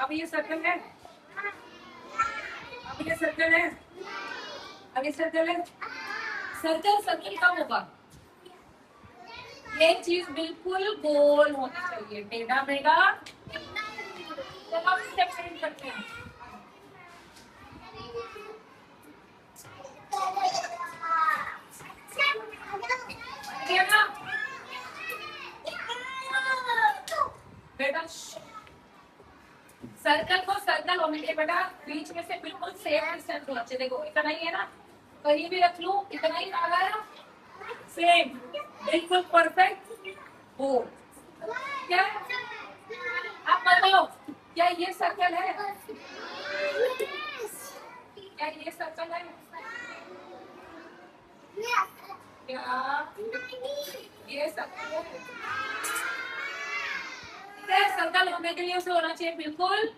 अब ये सर्कल है, अब ये सर्कल है, अब ये सर्कल है। सर्कल सर्कल कब होगा? ये चीज बिल्कुल गोल होनी चाहिए, टेढ़ा मेढ़ा। तो हम स्टेप चेंज करते हैं। बेटा सर्कल को सर्कल होने के बेटा बीच में से बिल्कुल सेम डिस्टेंस होना चाहिए। देखो इतना ही है ना, कहीं भी रख लूं इतना ही आ रहा है, सेम बिल्कुल परफेक्ट हो। क्या आप बताओ, क्या ये सर्कल है? क्या ये सर्कल है? क्या ये सर्कल है? सर्कल होने के लिए उसे होना चाहिए बिल्कुल।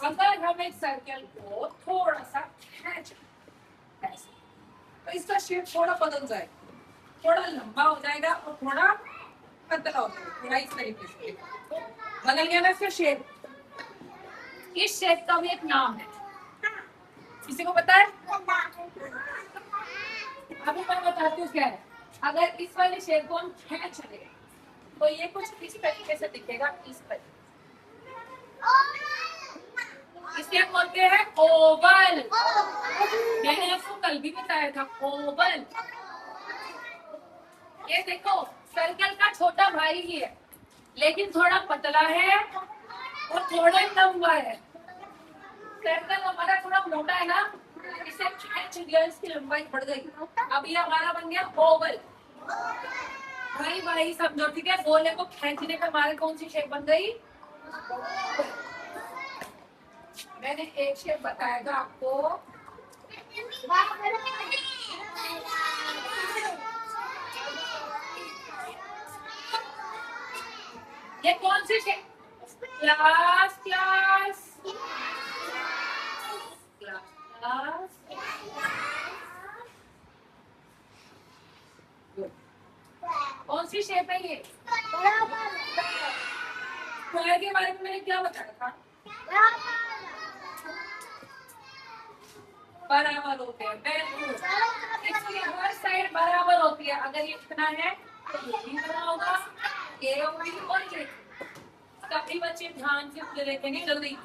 अगर हम एक सर्कल को थोड़ा सा खींच तो इसका शेप थोड़ा बदल जाएगा, थोड़ा लंबा हो जाएगा और थोड़ा पतला हो जाएगा, थोड़ा इस तरीके से बदल गया ना इसका शेप। इस शेप का भी एक नाम है, किसी को पता है? अभी मैं बताती हूँ क्या है। अगर इस वाले शेप को हम खींच लें तो ये कुछ इस तरीके से दिखेगा, इस तरीके। इसे बोलते हैं ओवल। मैंने आपको कल भी बताया था ओवल। ये देखो सर्कल का छोटा भाई ही है, लेकिन थोड़ा पतला है और थोड़ा लंबा है। सर्कल हमारा थोड़ा मोटा है ना, इसे खींच लिया, इसकी लंबाई बढ़ गई। अब ये हमारा बन गया ओवल। भाई भाई समझो, ठीक है? गोले को खींचने पर हमारे कौन सी शेप बन गई? मैंने एक शेप बताया था आपको, ये कौन सी शेप? Class class class. कौन सी शेप है ये? स्क्वायर के बारे में मैंने क्या बताया था? बराबर होते हैं, बिल्कुल। इसकी हर साइड बराबर होती है। अगर ये इतना है तो ये भी बड़ा होगा, ये और ये। सभी बच्चे ध्यान से मुझे देखेंगे जल्दी।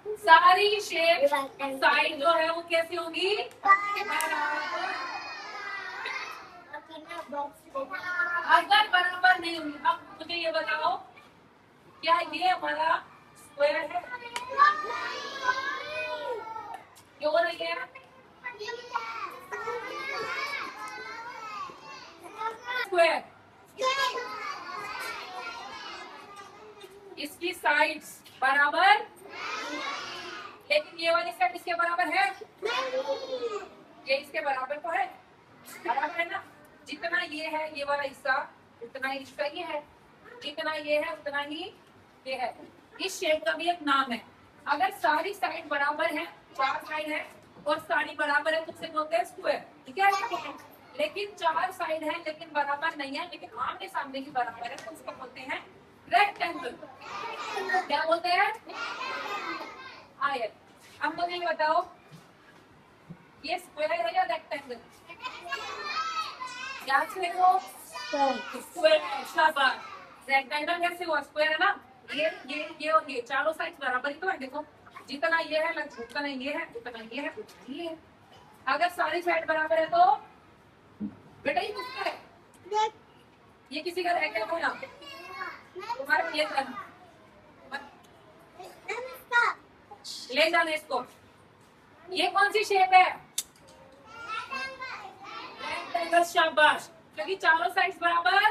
सारी शेप साइड जो है वो कैसी होगी? अगर बराबर नहीं होगी, अब मुझे ये बताओ, क्या ये हमारा स्क्वायर है? क्यों नहीं है? स्क्वायर इसकी साइड्स बराबर, लेकिन ये वाली साइड इसके बराबर है? ये इसके बराबर तो है, बराबर है ना? जितना ये है ये वाला हिस्सा उतना ही इसका ये है, जितना ये है उतना ही ये है। इस शेप का भी एक नाम है। अगर सारी साइड बराबर है, चार साइड है और सारी बराबर है तो उसे बोलते हैं स्क्वायर, ठीक है? लेकिन चार साइड है लेकिन बराबर नहीं है, लेकिन आमने सामने की बराबर है तो उसको बोलते हैं रेक्टेंगल। क्या बोलते हैं? आयत। अब मुझे बताओ, ये स्क्वायर है या रेक्टेंगल? यहाँ से देखो, स्क्वायर है, शाबाश। रेक्टेंगल कैसे हुआ? स्क्वायर है ना? ये और ये चारों साइड बराबर ही तो है। देखो जितना ये है लगभग उतना ये है, उतना ये है, उतना ये है। अगर सारी साइड बराबर है तो बेटा ये किसका है? ये किसी का है क्या? कोई ना तुम्हारा ये ले जाने इसको। ये कौन सी शेप है? रेक्टेंगल, शाबाश। क्योंकि चारों साइड बराबर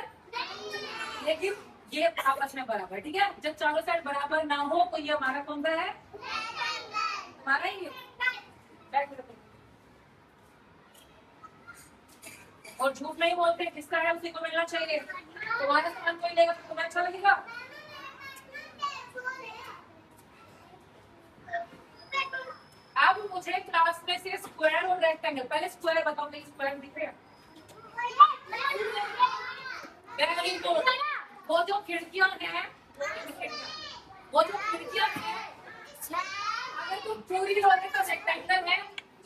लेकिन ये आपस में बराबर, ठीक है? जब चारों साइड बराबर ना हो तो ये हमारा कौन सा है? हमारा ही और झूठ नहीं बोलते, किसका है उसी को मिलना चाहिए। तुम्हारा सामान कोई लेगा तो तुम्हें अच्छा लगेगा? अब मुझे क्लास में से स्क्वायर और रेक्टेंगल, पहले स्क्वायर बताओ, नहीं स्क्वायर दिख रहा है? Very good. वो जो खिड़कियां हैं, वो जो खिड़कियां हैं, अगर तुम पूरी रोने का रेक्टेंगल है,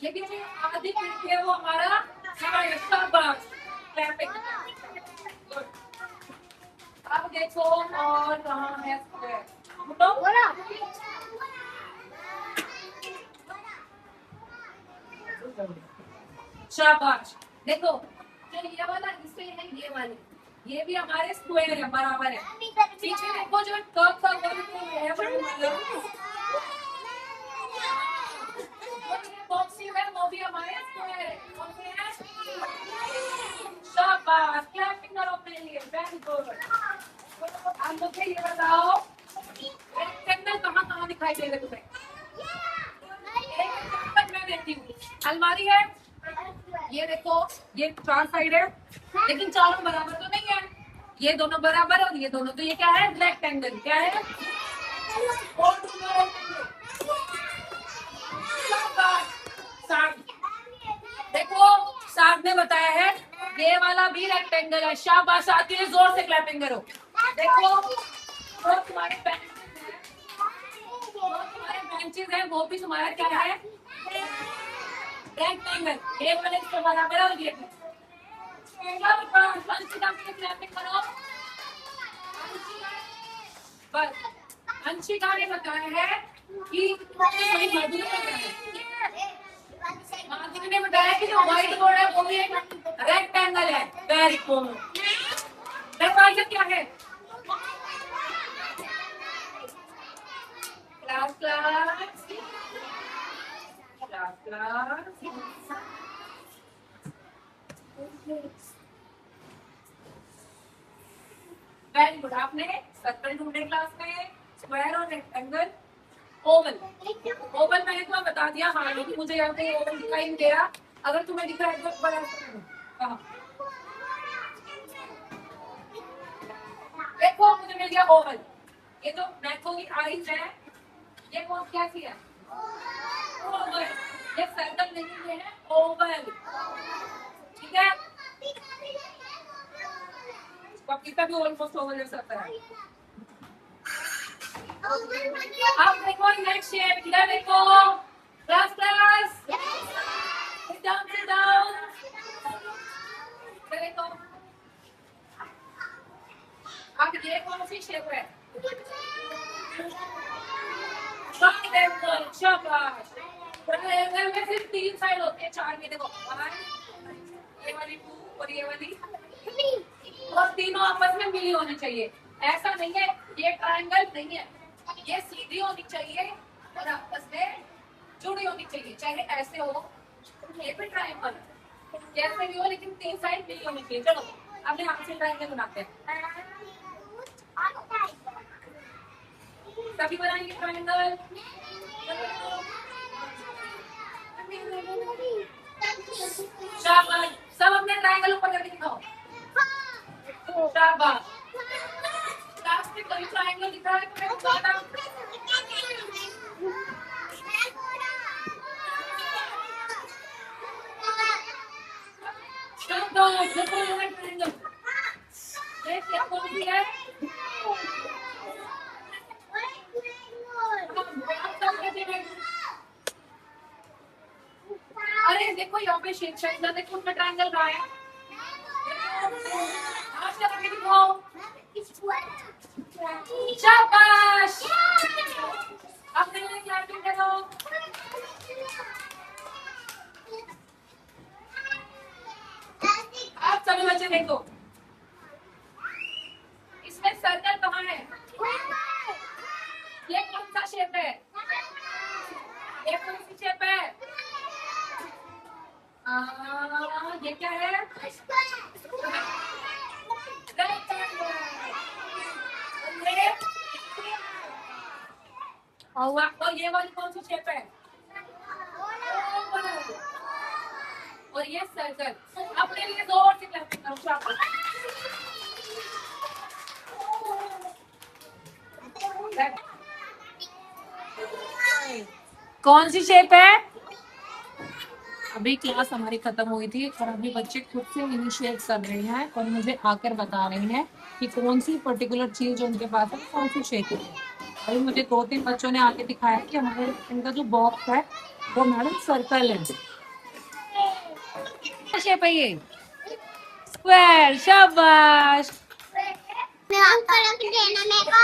लेकिन जो आधी खिड़की है वो हमारा शाबाश। क्लैपिंग। अब देखो और कहाँ है स्क्वायर। शाबाश। देखो जो ये वाला हिस्से है, ये वाले, ये भी हमारे स्क्वायर है, बराबर है। पीछे देखो जो कर्व का है, बॉक्स है, वो भी हमारे स्क्वायर है। शाबाश, क्लैपिंग करो अपने लिए। Very good. आप मुझे ये बताओ, रेक्टेंगल कहाँ कहाँ दिखाई दे रहे तुम्हें? मैं देती हूँ। अलमारी है, ये देखो, ये 4 साइड है, लेकिन चारों बराबर तो नहीं है। ये दोनों बराबर और ये दोनों, तो ये क्या है? रेक्टेंगल। क्या है? देखो साहब ने बताया है ये वाला भी रेक्टेंगल है। शाबाश, आती है, जोर से क्लैपिंग करो। देखो वो तुम्हारे बेंचेस हैं, वो भी तुम्हारा क्या है? रेक्टेंगल। ये वाले इसके बराबर है और ये क्लैपिंग करो। बस अंशिका ने बताया है कि माधुरी ने बताया कि जो व्हाइट बोर्ड है वो भी एक रेक्टेंगल है। Very good. दरवाजा क्या है? Class class class class. Very good. आपने सर्कल ढूंढे क्लास में, स्क्वायर और रेक्टेंगल, ओवल। ओवल मैंने तुम्हें बता दिया। हाँ, लेकिन मुझे यहाँ पे ओवल दिखाई नहीं दे रहा। अगर तुम्हें दिख रहा है तो बड़ा देखो, मुझे मिल गया ओवल। ये जो मैथो की आईज है, ये कौन क्या है? ओवल। ये सर्कल नहीं, ये है ओवल। ठीक है, इसका भी ऑलमोस्ट ओवल जैसा है। अब देखो नेक्स्ट शेप, इधर देखो। Class class, sit down sit down. देखो अब ये कौन सी शेप है? ट्रायंगल। शाबाश। ट्रायंगल में सिर्फ 3 साइड होती है, 4 में देखो, 1, ये वाली 2 और ये वाली, और तीनों आपस में मिली होनी चाहिए। ऐसा नहीं है ये ट्रायंगल नहीं है, ये सीधी होनी चाहिए और आपस में जुड़ी होनी चाहिए। चाहे ऐसे हो, ये भी ट्रायंगल जैसे भी हो, लेकिन 3 साइड मिली होनी चाहिए। चलो अपने हाथ से ट्रायंगल बनाते हैं। सभी बनाएंगे ट्रायंगल। शाबाश, सब अपने ट्रायंगल ऊपर करके दिखाओ। शाबाश। लास्ट में कोई ट्रायंगल दिखा है तो मैं बताता हूं। शाबाश, देखो ये ट्रायंगल। देखिए कौन सी है? अरे देखो यहाँ पे शेप शेप ना, देखो उनका ट्रायंगल कहाँ है? हाथ लगा के दिखाओ। शाबाश। अब देखो क्लैपिंग करो। आप सभी बच्चे देखो, इसमें सर्कल कहाँ है? ये कौन सा शेप है? ये कौन सी शेप है? ये क्या है? और ये वाली कौन सी शेप है? और ये सर्कल। अपने लिए जोर से क्लैपिंग करो। कौन सी शेप है? अभी क्लास हमारी खत्म हुई थी और अभी बच्चे खुद से इनिशिएट कर रहे हैं और मुझे आकर बता रहे हैं कि कौन सी पर्टिकुलर चीज जो उनके पास है कौन सी शेप है। अभी मुझे 2-3 बच्चों ने आके दिखाया कि हमारे इनका जो बॉक्स है वो मैडम सर्कल है। क्या शेप है ये? स्क्वायर। शाबाश। मैम कलर देना मेरे को।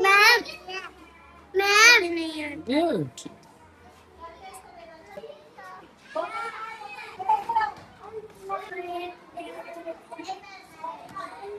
Ma'am ma'am good.